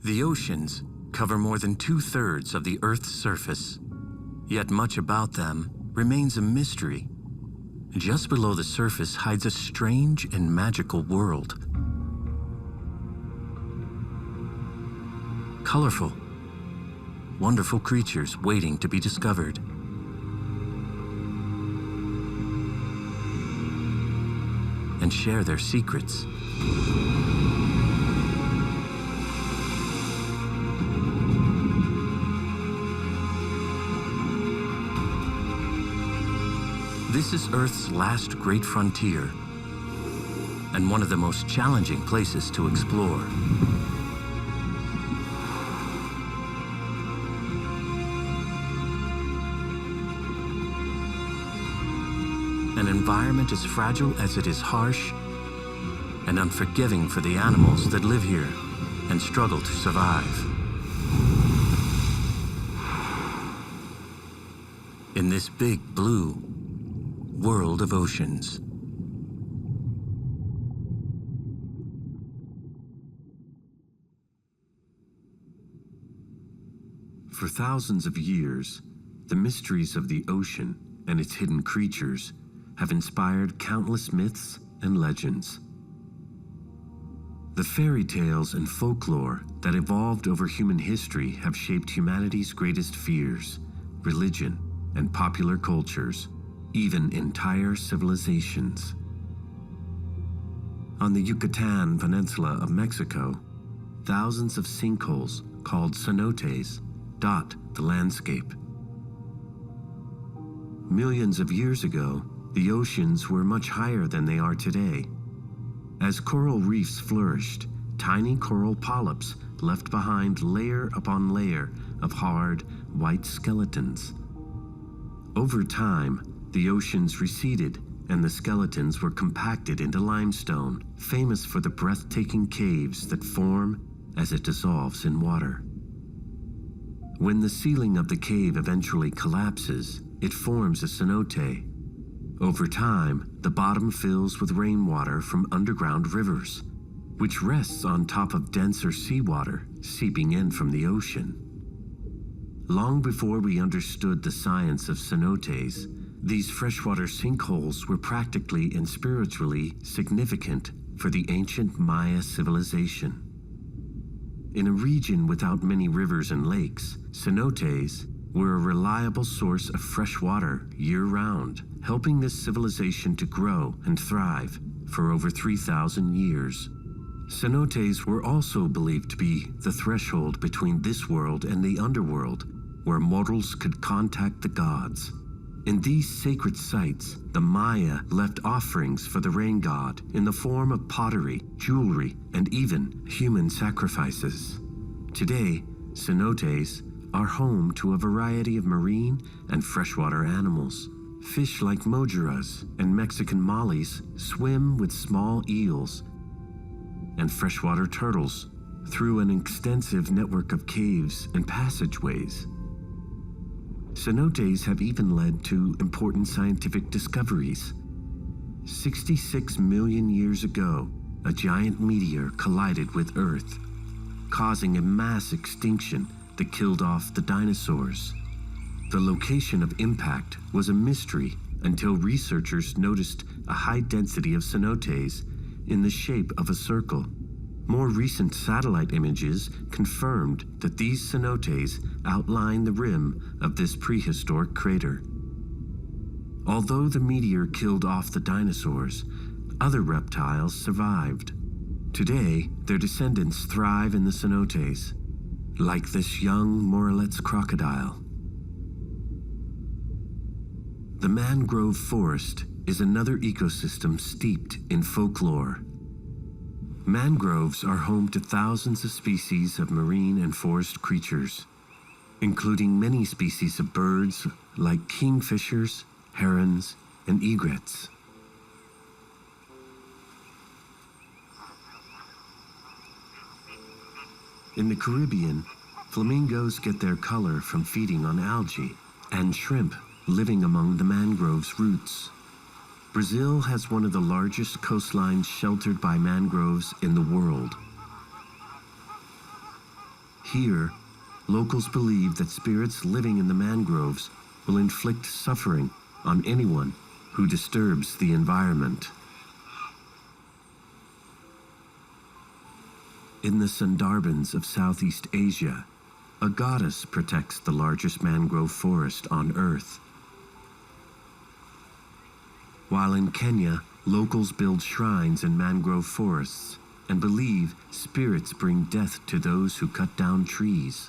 The oceans cover more than 2/3 of the Earth's surface, yet much about them remains a mystery. Just below the surface hides a strange and magical world. Colorful, wonderful creatures waiting to be discovered. And share their secrets. This is Earth's last great frontier, and one of the most challenging places to explore. An environment as fragile as it is harsh and unforgiving for the animals that live here and struggle to survive. In this big blue world of oceans. For thousands of years, the mysteries of the ocean and its hidden creatures have inspired countless myths and legends. The fairy tales and folklore that evolved over human history have shaped humanity's greatest fears, religion, and popular cultures, even entire civilizations. On the Yucatan Peninsula of Mexico, thousands of sinkholes called cenotes dot the landscape. Millions of years ago, the oceans were much higher than they are today. As coral reefs flourished, tiny coral polyps left behind layer upon layer of hard, white skeletons. Over time, the oceans receded and the skeletons were compacted into limestone, famous for the breathtaking caves that form as it dissolves in water. When the ceiling of the cave eventually collapses, it forms a cenote. Over time, the bottom fills with rainwater from underground rivers, which rests on top of denser seawater seeping in from the ocean. Long before we understood the science of cenotes, these freshwater sinkholes were practically and spiritually significant for the ancient Maya civilization. In a region without many rivers and lakes, cenotes were a reliable source of fresh water year-round, helping this civilization to grow and thrive for over 3,000 years. Cenotes were also believed to be the threshold between this world and the underworld, where mortals could contact the gods. In these sacred sites, the Maya left offerings for the rain god in the form of pottery, jewelry, and even human sacrifices. Today, cenotes are home to a variety of marine and freshwater animals. Fish like mojaras and Mexican mollies swim with small eels, and freshwater turtles through an extensive network of caves and passageways. Cenotes have even led to important scientific discoveries. 66 million years ago, a giant meteor collided with Earth, causing a mass extinction that killed off the dinosaurs. The location of impact was a mystery until researchers noticed a high density of cenotes in the shape of a circle. More recent satellite images confirmed that these cenotes outline the rim of this prehistoric crater. Although the meteor killed off the dinosaurs, other reptiles survived. Today, their descendants thrive in the cenotes, like this young Morelet's crocodile. The mangrove forest is another ecosystem steeped in folklore. Mangroves are home to thousands of species of marine and forest creatures, including many species of birds like kingfishers, herons, and egrets. In the Caribbean, flamingos get their color from feeding on algae and shrimp living among the mangrove's roots. Brazil has one of the largest coastlines sheltered by mangroves in the world. Here, locals believe that spirits living in the mangroves will inflict suffering on anyone who disturbs the environment. In the Sundarbans of Southeast Asia, a goddess protects the largest mangrove forest on Earth. While in Kenya, locals build shrines in mangrove forests and believe spirits bring death to those who cut down trees.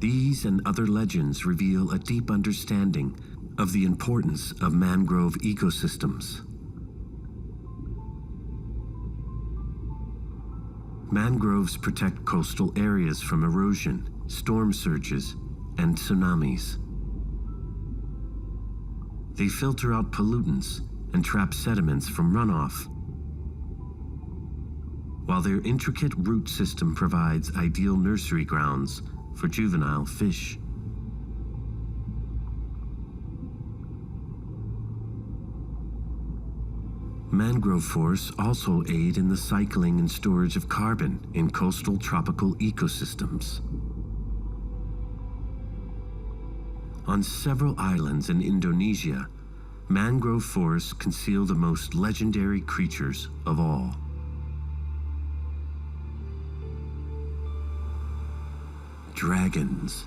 These and other legends reveal a deep understanding of the importance of mangrove ecosystems. Mangroves protect coastal areas from erosion, storm surges, and tsunamis. They filter out pollutants and trap sediments from runoff, while their intricate root system provides ideal nursery grounds for juvenile fish. Mangrove forests also aid in the cycling and storage of carbon in coastal tropical ecosystems. On several islands in Indonesia, mangrove forests conceal the most legendary creatures of all. Dragons.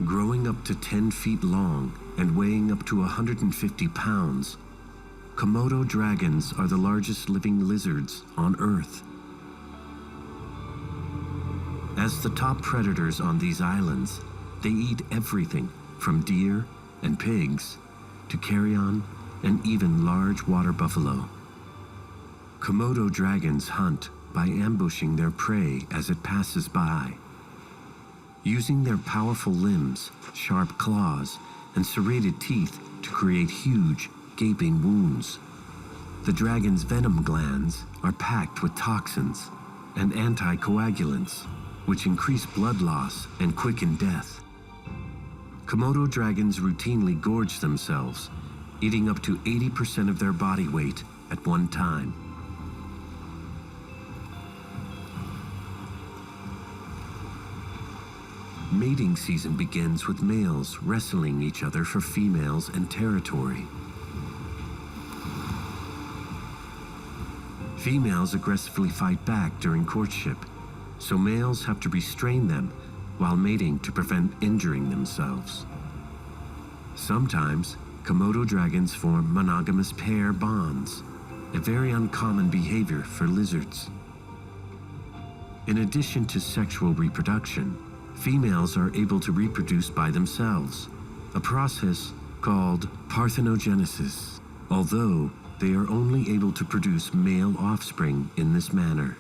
Growing up to 10 feet long and weighing up to 150 pounds, Komodo dragons are the largest living lizards on Earth. As the top predators on these islands, they eat everything from deer and pigs to carrion and even large water buffalo. Komodo dragons hunt by ambushing their prey as it passes by. Using their powerful limbs, sharp claws, and serrated teeth to create huge, gaping wounds. The dragon's venom glands are packed with toxins and anticoagulants, which increase blood loss and quicken death. Komodo dragons routinely gorge themselves, eating up to 80% of their body weight at one time. Mating season begins with males wrestling each other for females and territory. Females aggressively fight back during courtship, so males have to restrain them while mating to prevent injuring themselves. Sometimes, Komodo dragons form monogamous pair bonds, a very uncommon behavior for lizards. In addition to sexual reproduction, females are able to reproduce by themselves, a process called parthenogenesis, although they are only able to produce male offspring in this manner.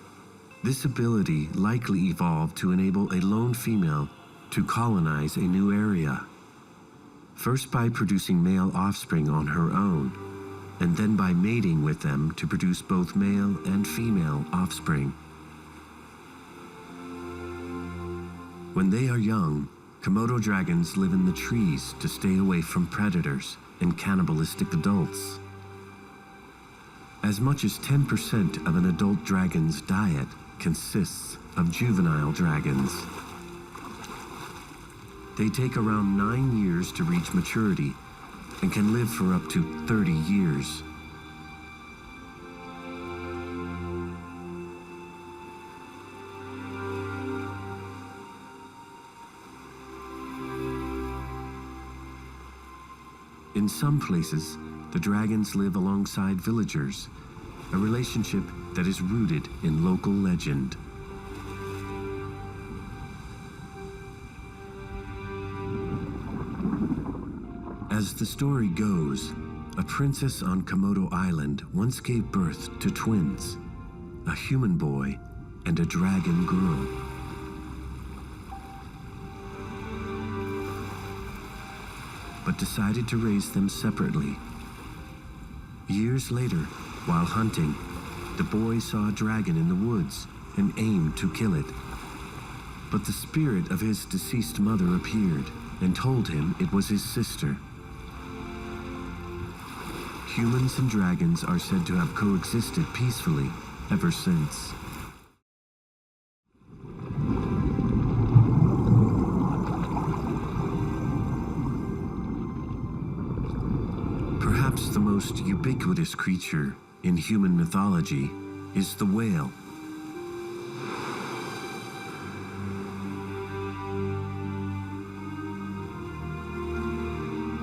This ability likely evolved to enable a lone female to colonize a new area, first by producing male offspring on her own, and then by mating with them to produce both male and female offspring. When they are young, Komodo dragons live in the trees to stay away from predators and cannibalistic adults. As much as 10% of an adult dragon's diet consists of juvenile dragons. They take around 9 years to reach maturity and can live for up to 30 years. In some places, the dragons live alongside villagers, a relationship that is rooted in local legend. As the story goes, a princess on Komodo Island once gave birth to twins, a human boy and a dragon girl. But decided to raise them separately. Years later, while hunting, the boy saw a dragon in the woods and aimed to kill it. But the spirit of his deceased mother appeared and told him it was his sister. Humans and dragons are said to have coexisted peacefully ever since. the most ubiquitous creature in human mythology is the whale.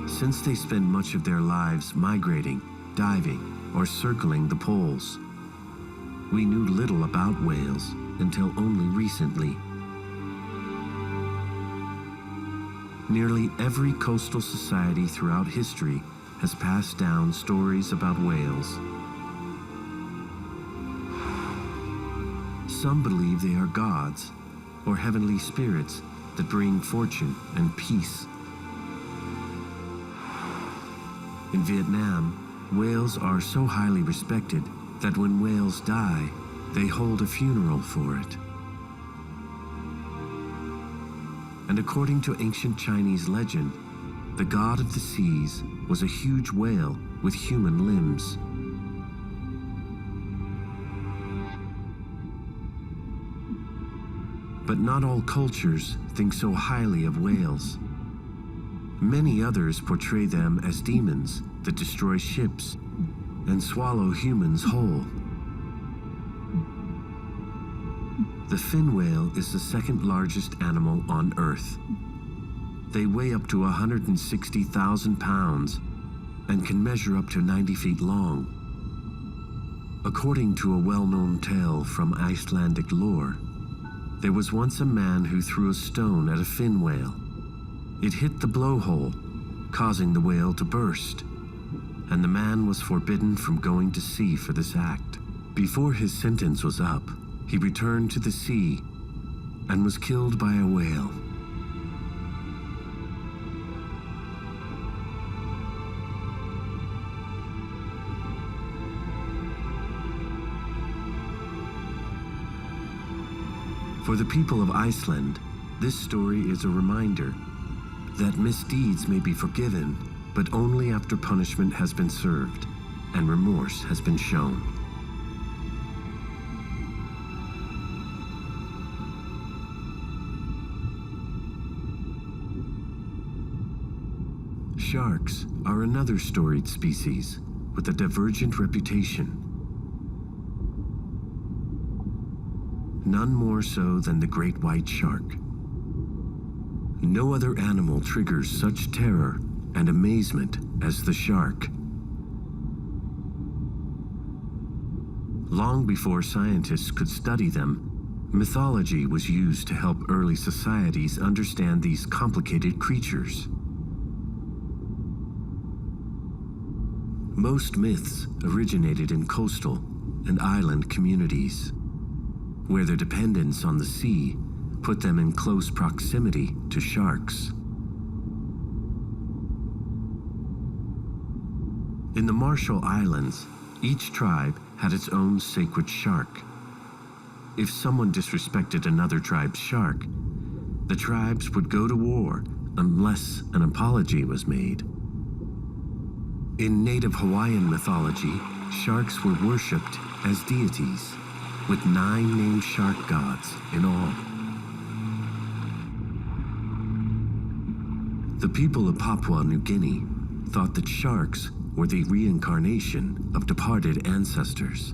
Since they spend much of their lives migrating, diving, or circling the poles, we knew little about whales until only recently. Nearly every coastal society throughout history has passed down stories about whales. Some believe they are gods or heavenly spirits that bring fortune and peace. In Vietnam, whales are so highly respected that when whales die, they hold a funeral for it. And according to ancient Chinese legend, the god of the seas was a huge whale with human limbs. But not all cultures think so highly of whales. Many others portray them as demons that destroy ships and swallow humans whole. The fin whale is the second largest animal on Earth. They weigh up to 160,000 pounds and can measure up to 90 feet long. According to a well-known tale from Icelandic lore, there was once a man who threw a stone at a fin whale. It hit the blowhole, causing the whale to burst, and the man was forbidden from going to sea for this act. Before his sentence was up, he returned to the sea and was killed by a whale. For the people of Iceland, this story is a reminder that misdeeds may be forgiven, but only after punishment has been served and remorse has been shown. Sharks are another storied species with a divergent reputation. None more so than the great white shark. No other animal triggers such terror and amazement as the shark. Long before scientists could study them, mythology was used to help early societies understand these complicated creatures. Most myths originated in coastal and island communities, where their dependence on the sea put them in close proximity to sharks. In the Marshall Islands, each tribe had its own sacred shark. If someone disrespected another tribe's shark, the tribes would go to war unless an apology was made. In native Hawaiian mythology, sharks were worshipped as deities, with 9 named shark gods in all. The people of Papua New Guinea thought that sharks were the reincarnation of departed ancestors,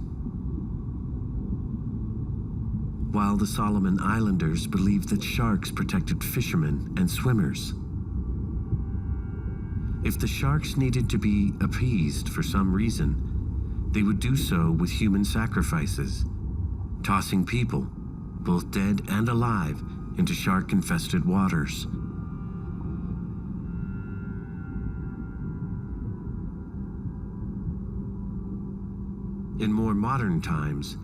while the Solomon Islanders believed that sharks protected fishermen and swimmers. If the sharks needed to be appeased for some reason, they would do so with human sacrifices, tossing people, both dead and alive, into shark-infested waters. In more modern times,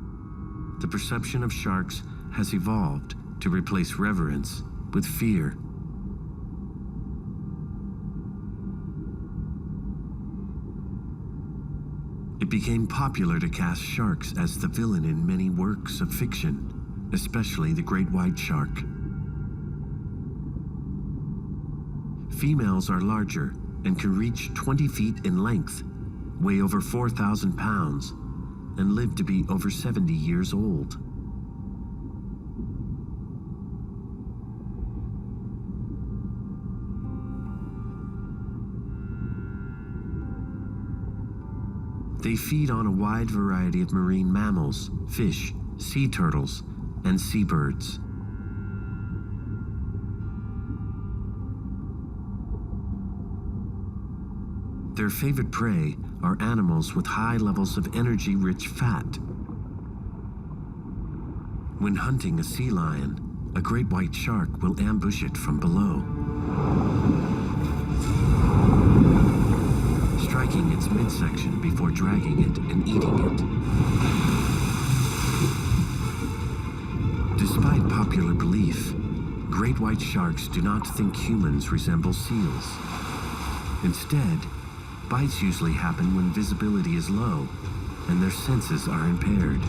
the perception of sharks has evolved to replace reverence with fear. It became popular to cast sharks as the villain in many works of fiction, especially the great white shark. Females are larger and can reach 20 feet in length, weigh over 4,000 pounds, and live to be over 70 years old. They feed on a wide variety of marine mammals, fish, sea turtles, and seabirds. Their favorite prey are animals with high levels of energy-rich fat. When hunting a sea lion, a great white shark will ambush it from below, striking its midsection before dragging it and eating it. Despite popular belief, great white sharks do not think humans resemble seals. Instead, bites usually happen when visibility is low and their senses are impaired.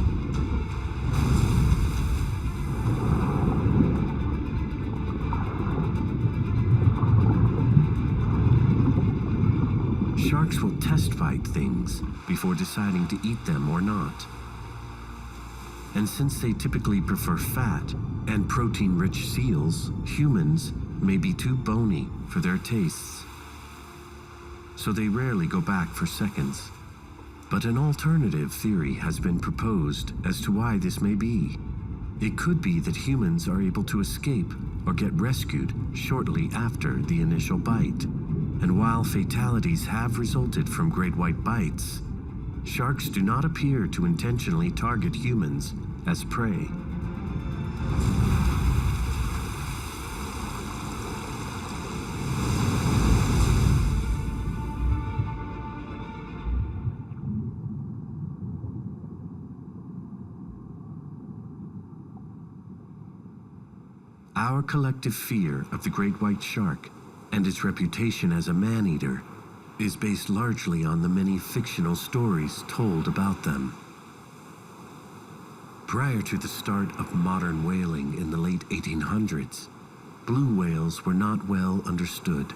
Sharks will test bite things before deciding to eat them or not. And since they typically prefer fat and protein-rich seals, humans may be too bony for their tastes, so they rarely go back for seconds. But an alternative theory has been proposed as to why this may be. It could be that humans are able to escape or get rescued shortly after the initial bite. And while fatalities have resulted from great white bites, sharks do not appear to intentionally target humans as prey. Our collective fear of the great white shark and its reputation as a man-eater is based largely on the many fictional stories told about them. Prior to the start of modern whaling in the late 1800s, blue whales were not well understood.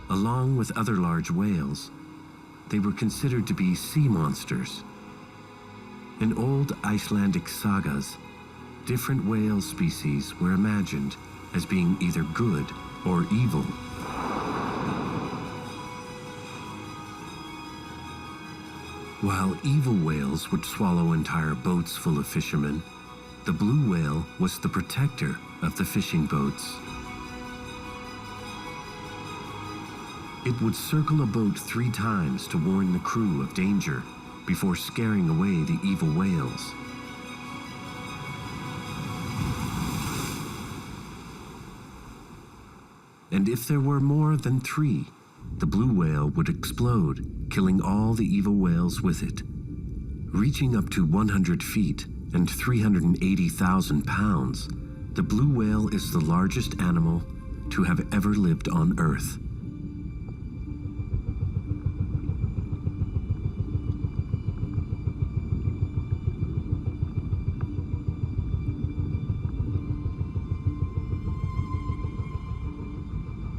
Along with other large whales, they were considered to be sea monsters. In old Icelandic sagas, different whale species were imagined as being either good or evil. While evil whales would swallow entire boats full of fishermen, the blue whale was the protector of the fishing boats. It would circle a boat 3 times to warn the crew of danger before scaring away the evil whales. And if there were more than 3, the blue whale would explode, killing all the evil whales with it. Reaching up to 100 feet and 380,000 pounds, the blue whale is the largest animal to have ever lived on Earth.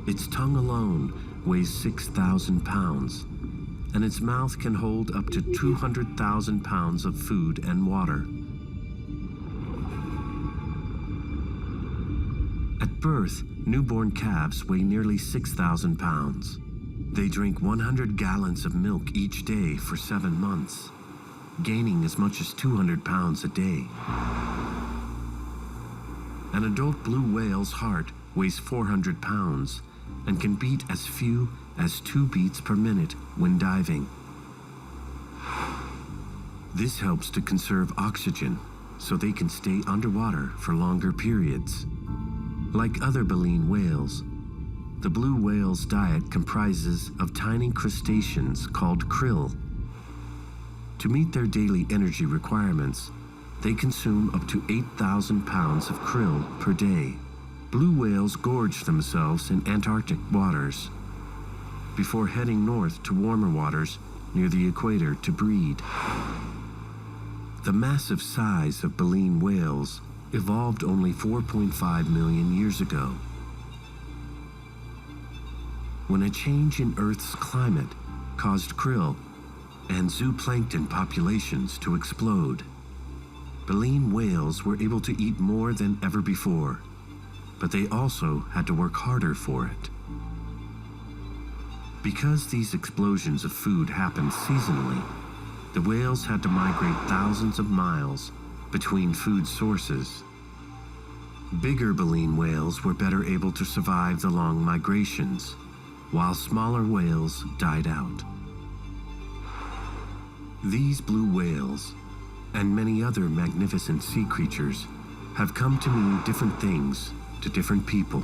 Its tongue alone weighs 6,000 pounds, and its mouth can hold up to 200,000 pounds of food and water. At birth, newborn calves weigh nearly 6,000 pounds. They drink 100 gallons of milk each day for 7 months, gaining as much as 200 pounds a day. An adult blue whale's heart weighs 400 pounds and can beat as few as 2 beats per minute when diving. This helps to conserve oxygen so they can stay underwater for longer periods. Like other baleen whales, the blue whale's diet comprises of tiny crustaceans called krill. To meet their daily energy requirements, they consume up to 8,000 pounds of krill per day. Blue whales gorge themselves in Antarctic waters before heading north to warmer waters near the equator to breed. The massive size of baleen whales evolved only 4.5 million years ago, when a change in Earth's climate caused krill and zooplankton populations to explode. Baleen whales were able to eat more than ever before, but they also had to work harder for it. Because these explosions of food happened seasonally, the whales had to migrate thousands of miles between food sources. Bigger baleen whales were better able to survive the long migrations, while smaller whales died out. These blue whales, and many other magnificent sea creatures, have come to mean different things to different people.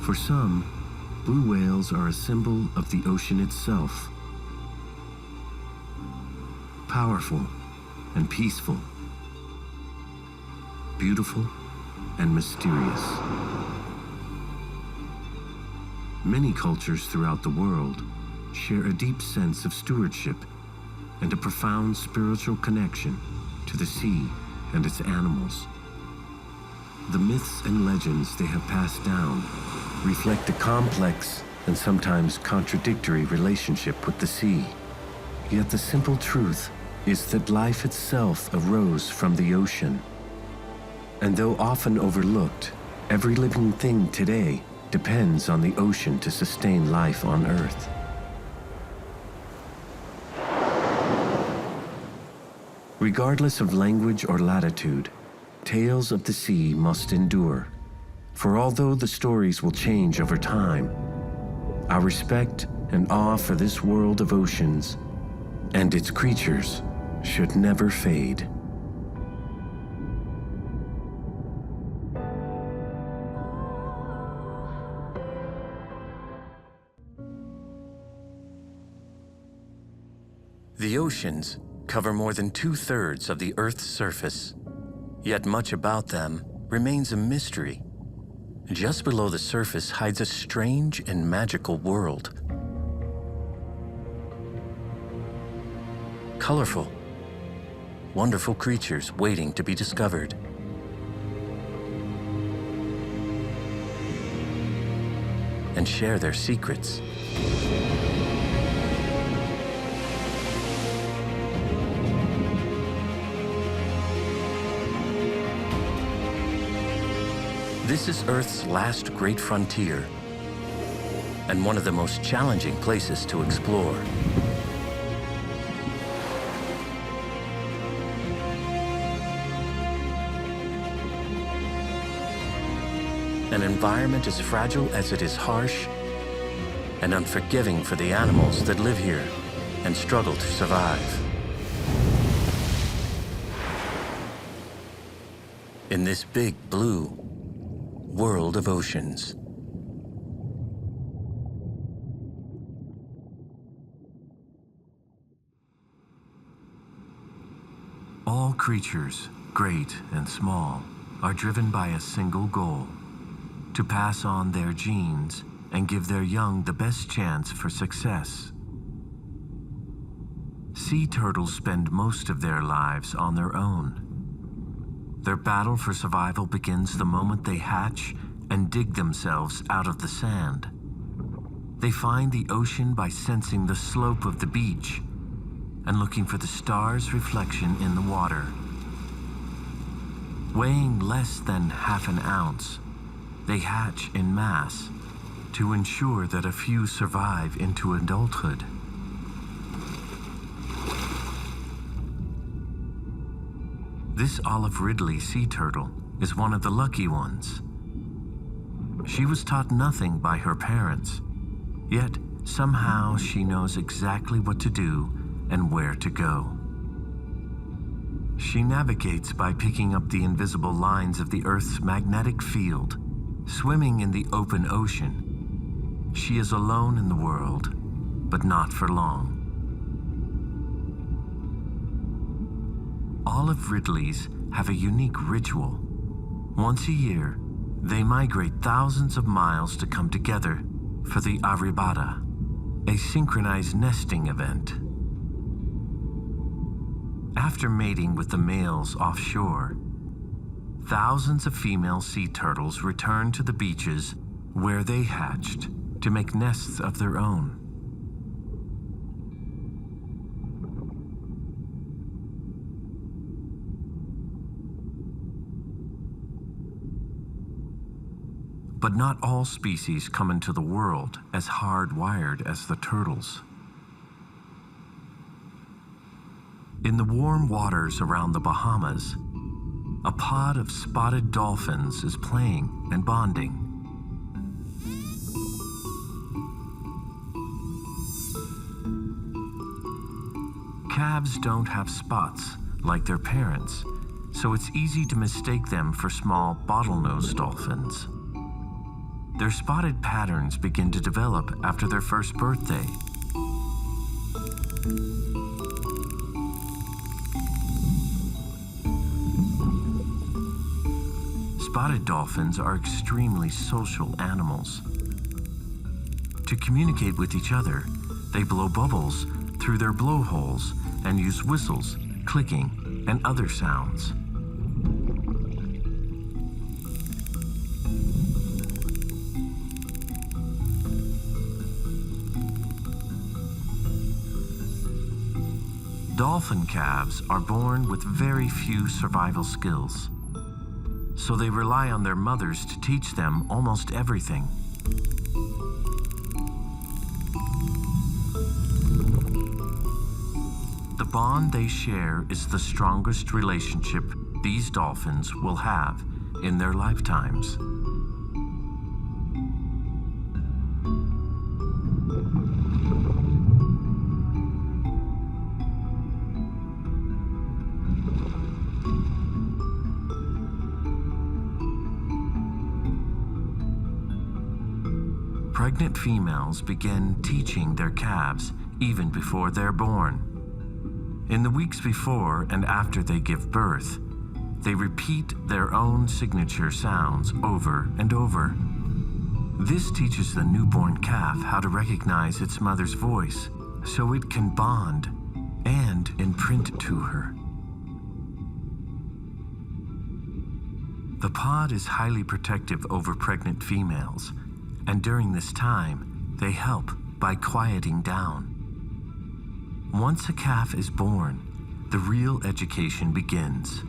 For some, blue whales are a symbol of the ocean itself. Powerful and peaceful. Beautiful and mysterious. Many cultures throughout the world share a deep sense of stewardship and a profound spiritual connection to the sea and its animals. The myths and legends they have passed down reflect a complex and sometimes contradictory relationship with the sea. Yet the simple truth is that life itself arose from the ocean. And though often overlooked, every living thing today depends on the ocean to sustain life on Earth. Regardless of language or latitude, tales of the sea must endure. For although the stories will change over time, our respect and awe for this world of oceans and its creatures should never fade. The oceans cover more than 2/3 of the Earth's surface, yet much about them remains a mystery. Just below the surface hides a strange and magical world. Colorful, wonderful creatures waiting to be discovered. And share their secrets. This is Earth's last great frontier, and one of the most challenging places to explore. An environment as fragile as it is harsh and unforgiving for the animals that live here and struggle to survive. In this big blue world of oceans. All creatures, great and small, are driven by a single goal: to pass on their genes and give their young the best chance for success. Sea turtles spend most of their lives on their own. Their battle for survival begins the moment they hatch and dig themselves out of the sand. They find the ocean by sensing the slope of the beach and looking for the star's reflection in the water. Weighing less than half an ounce, they hatch en masse to ensure that a few survive into adulthood. This Olive Ridley sea turtle is one of the lucky ones. She was taught nothing by her parents, yet somehow she knows exactly what to do and where to go. She navigates by picking up the invisible lines of the Earth's magnetic field. Swimming in the open ocean, she is alone in the world, but not for long. Olive Ridleys have a unique ritual. Once a year, they migrate thousands of miles to come together for the arribada, a synchronized nesting event. After mating with the males offshore, thousands of female sea turtles return to the beaches where they hatched to make nests of their own. But not all species come into the world as hardwired as the turtles. In the warm waters around the Bahamas, a pod of spotted dolphins is playing and bonding. Calves don't have spots like their parents, so it's easy to mistake them for small bottlenose dolphins. Their spotted patterns begin to develop after their first birthday. Spotted dolphins are extremely social animals. To communicate with each other, they blow bubbles through their blowholes and use whistles, clicking, and other sounds. Dolphin calves are born with very few survival skills, so they rely on their mothers to teach them almost everything. The bond they share is the strongest relationship these dolphins will have in their lifetimes. Pregnant females begin teaching their calves even before they're born. In the weeks before and after they give birth, they repeat their own signature sounds over and over. This teaches the newborn calf how to recognize its mother's voice, so it can bond and imprint to her. The pod is highly protective over pregnant females, and during this time, they help by quieting down. Once a calf is born, the real education begins.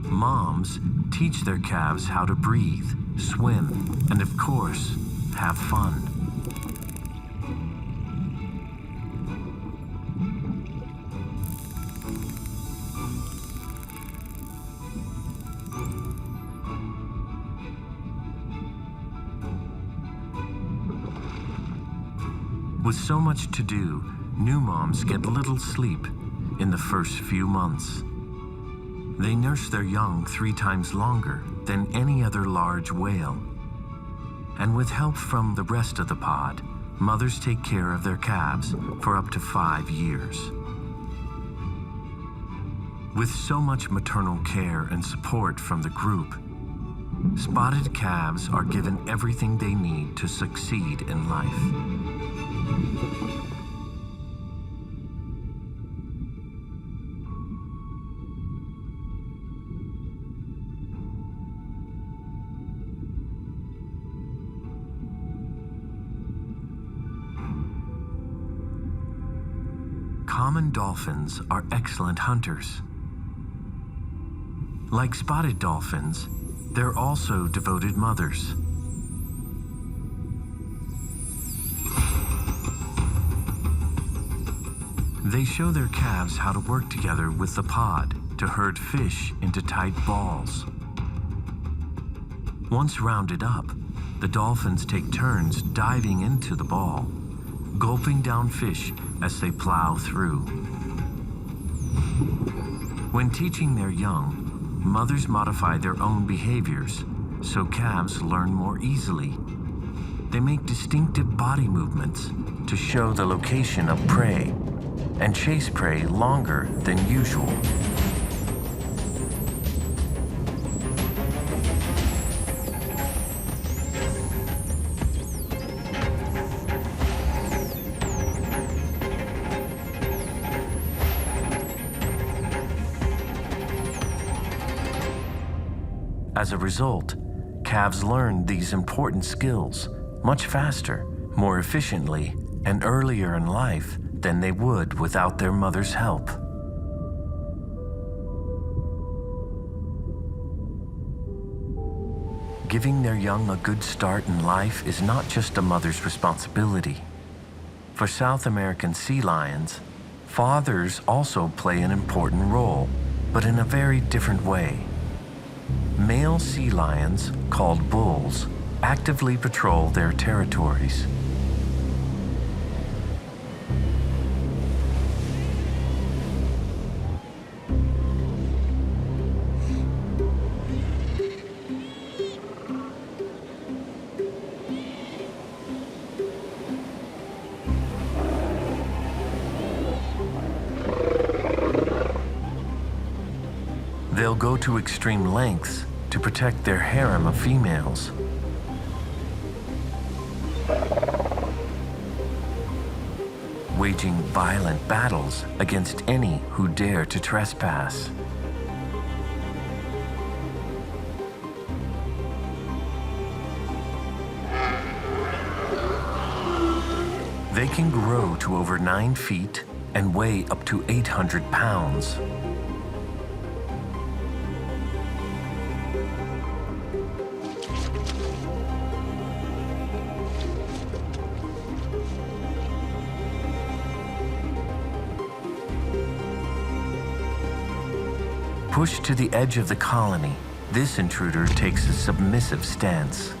Moms teach their calves how to breathe, swim, and of course, have fun. With so much to do, new moms get little sleep in the first few months. They nurse their young 3 times longer than any other large whale. And with help from the rest of the pod, mothers take care of their calves for up to 5 years. With so much maternal care and support from the group, spotted calves are given everything they need to succeed in life. Common dolphins are excellent hunters. Like spotted dolphins, they're also devoted mothers. They show their calves how to work together with the pod to herd fish into tight balls. Once rounded up, the dolphins take turns diving into the ball, gulping down fish as they plow through. When teaching their young, mothers modify their own behaviors so calves learn more easily. They make distinctive body movements to show the location of prey and chase prey longer than usual. As a result, calves learn these important skills much faster, more efficiently, and earlier in life than they would without their mother's help. giving their young a good start in life is not just a mother's responsibility. For South American sea lions, fathers also play an important role, but in a very different way. Male sea lions, called bulls, actively patrol their territories. They'll go to extreme lengths to protect their harem of females. Waging violent battles against any who dare to trespass. They can grow to over 9 feet and weigh up to 800 pounds. Pushed to the edge of the colony, this intruder takes a submissive stance.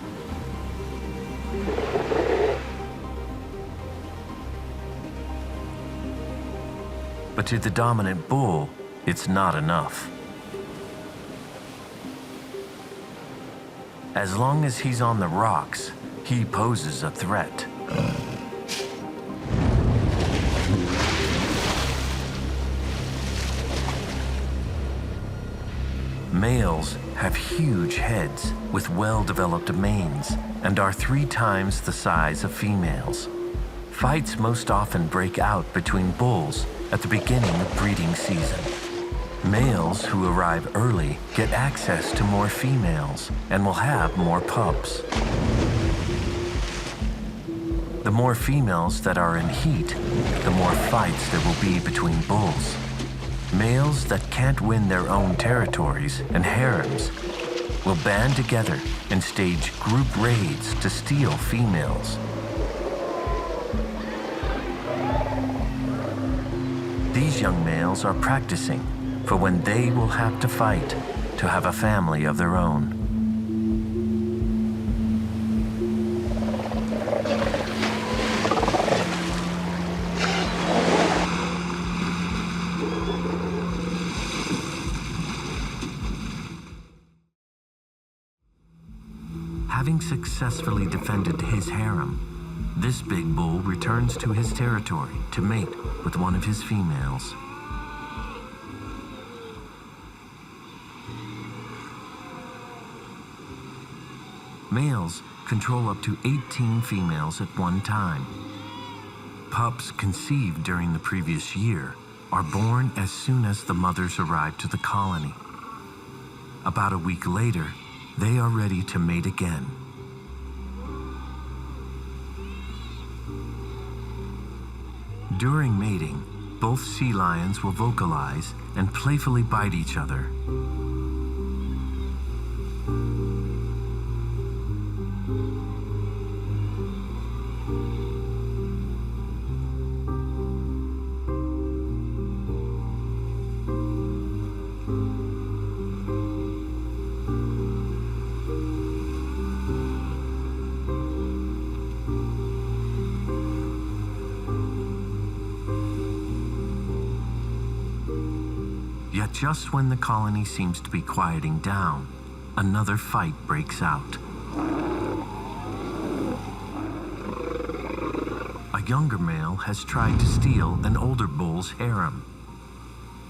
But to the dominant bull, it's not enough. As long as he's on the rocks, he poses a threat. Males have huge heads with well-developed manes and are 3 times the size of females. Fights most often break out between bulls at the beginning of breeding season. Males who arrive early get access to more females and will have more pups. The more females that are in heat, the more fights there will be between bulls. Males that can't win their own territories and harems will band together and stage group raids to steal females. These young males are practicing for when they will have to fight to have a family of their own. Having successfully defended his harem, this big bull returns to his territory to mate with one of his females. Males control up to 18 females at one time. Pups conceived during the previous year are born as soon as the mothers arrive to the colony. About a week later, they are ready to mate again. During mating, both sea lions will vocalize and playfully bite each other. Yet just when the colony seems to be quieting down, another fight breaks out. A younger male has tried to steal an older bull's harem,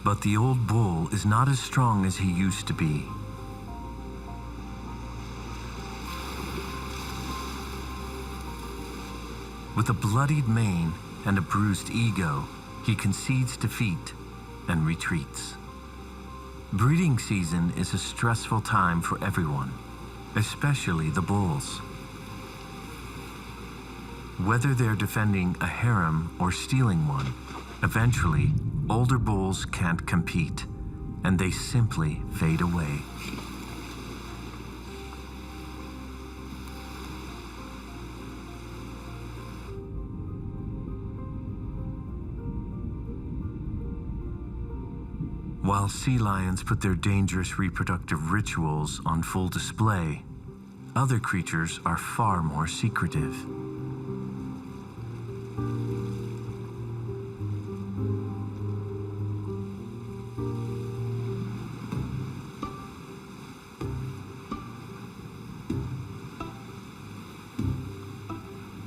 but the old bull is not as strong as he used to be. With a bloodied mane and a bruised ego, he concedes defeat and retreats. Breeding season is a stressful time for everyone, especially the bulls. Whether they're defending a harem or stealing one, eventually, older bulls can't compete, and they simply fade away. While sea lions put their dangerous reproductive rituals on full display, other creatures are far more secretive.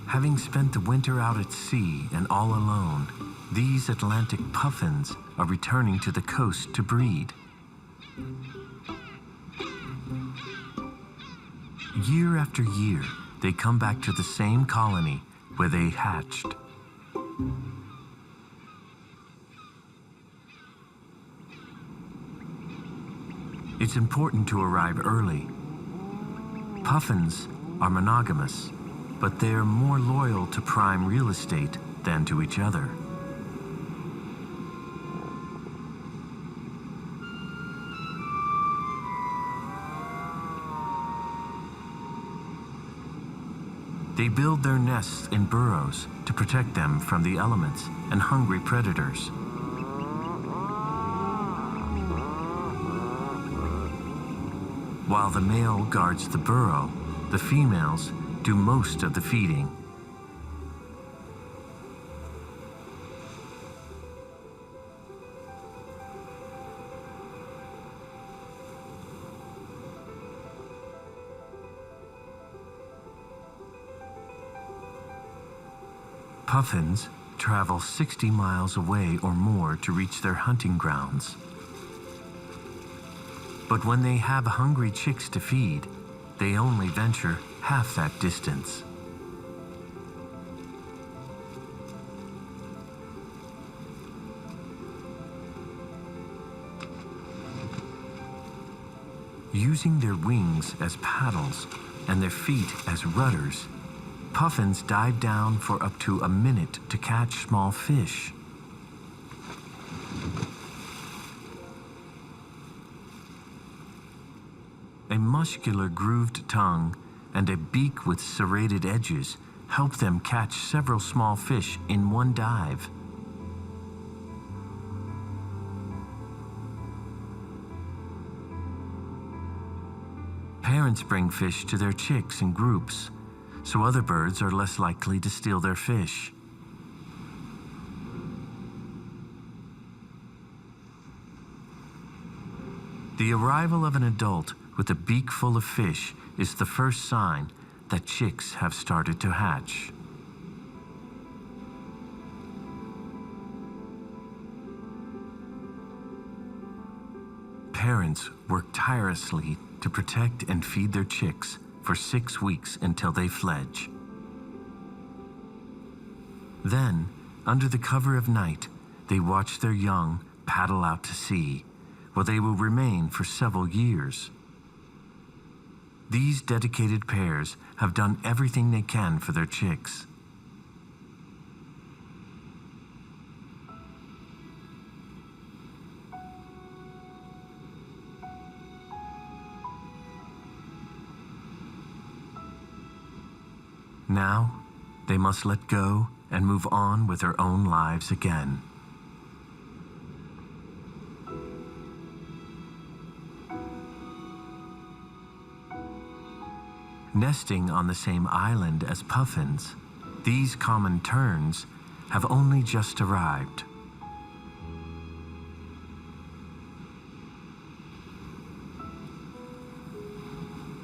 Having spent the winter out at sea and all alone, these Atlantic puffins are returning to the coast to breed. Year after year, they come back to the same colony where they hatched. It's important to arrive early. Puffins are monogamous, but they're more loyal to prime real estate than to each other. They build their nests in burrows to protect them from the elements and hungry predators. While the male guards the burrow, the females do most of the feeding. Puffins travel 60 miles away or more to reach their hunting grounds. But when they have hungry chicks to feed, they only venture half that distance. Using their wings as paddles and their feet as rudders, puffins dive down for up to a minute to catch small fish. A muscular grooved tongue and a beak with serrated edges help them catch several small fish in one dive. Parents bring fish to their chicks in groups, so other birds are less likely to steal their fish. The arrival of an adult with a beak full of fish is the first sign that chicks have started to hatch. Parents work tirelessly to protect and feed their chicks for 6 weeks until they fledge. Then, under the cover of night, they watch their young paddle out to sea, where they will remain for several years. These dedicated pairs have done everything they can for their chicks. Now, they must let go and move on with their own lives again. Nesting on the same island as puffins, these common terns have only just arrived.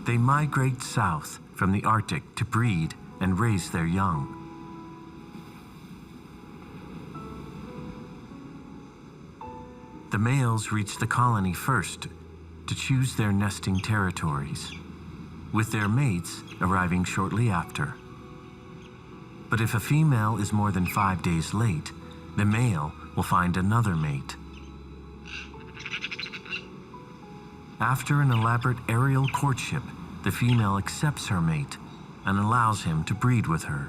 They migrate south from the Arctic to breed and raise their young. The males reach the colony first to choose their nesting territories, with their mates arriving shortly after. But if a female is more than 5 days late, the male will find another mate. After an elaborate aerial courtship, the female accepts her mate and allows him to breed with her.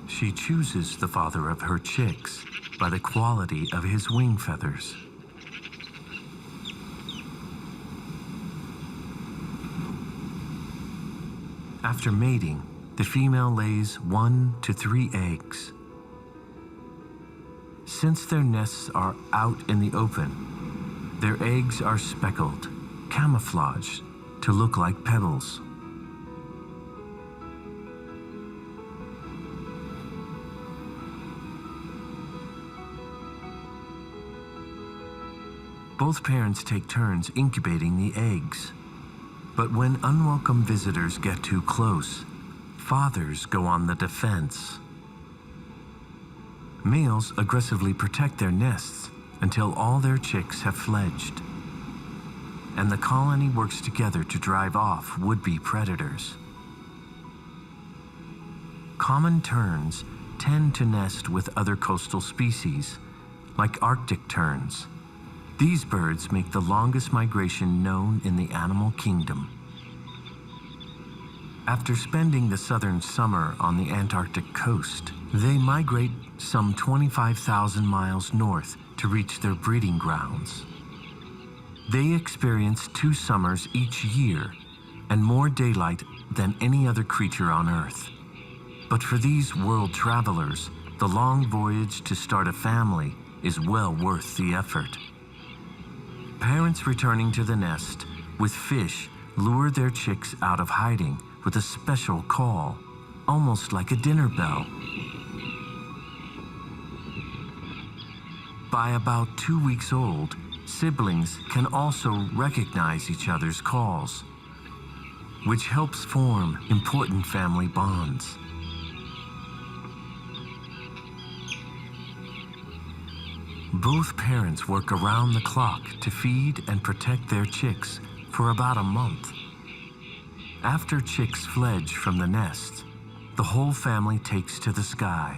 She chooses the father of her chicks by the quality of his wing feathers. After mating, the female lays 1 to 3 eggs. Since their nests are out in the open, their eggs are speckled, camouflaged to look like pebbles. Both parents take turns incubating the eggs. But when unwelcome visitors get too close, fathers go on the defense. Males aggressively protect their nests until all their chicks have fledged. And the colony works together to drive off would-be predators. Common terns tend to nest with other coastal species, like Arctic terns. These birds make the longest migration known in the animal kingdom. After spending the southern summer on the Antarctic coast, they migrate some 25,000 miles north to reach their breeding grounds. They experience 2 summers each year and more daylight than any other creature on Earth. But for these world travelers, the long voyage to start a family is well worth the effort. Parents returning to the nest with fish lure their chicks out of hiding with a special call, almost like a dinner bell. By about 2 weeks old, siblings can also recognize each other's calls, which helps form important family bonds. Both parents work around the clock to feed and protect their chicks for about a month. After chicks fledge from the nest, the whole family takes to the sky.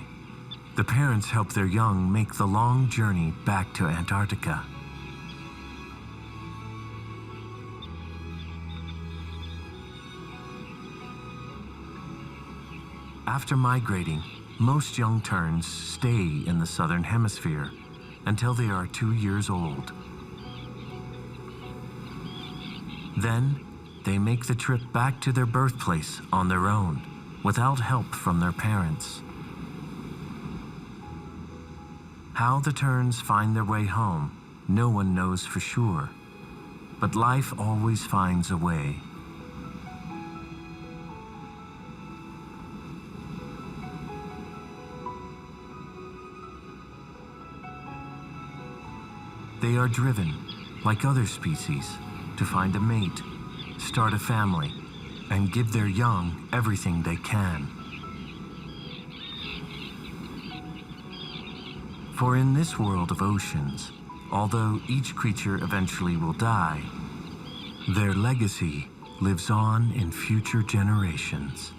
The parents help their young make the long journey back to Antarctica. After migrating, most young terns stay in the southern hemisphere until they are 2 years old. Then, they make the trip back to their birthplace on their own, without help from their parents. How the terns find their way home, no one knows for sure, but life always finds a way. They are driven, like other species, to find a mate, start a family, and give their young everything they can. For in this world of oceans, although each creature eventually will die, their legacy lives on in future generations.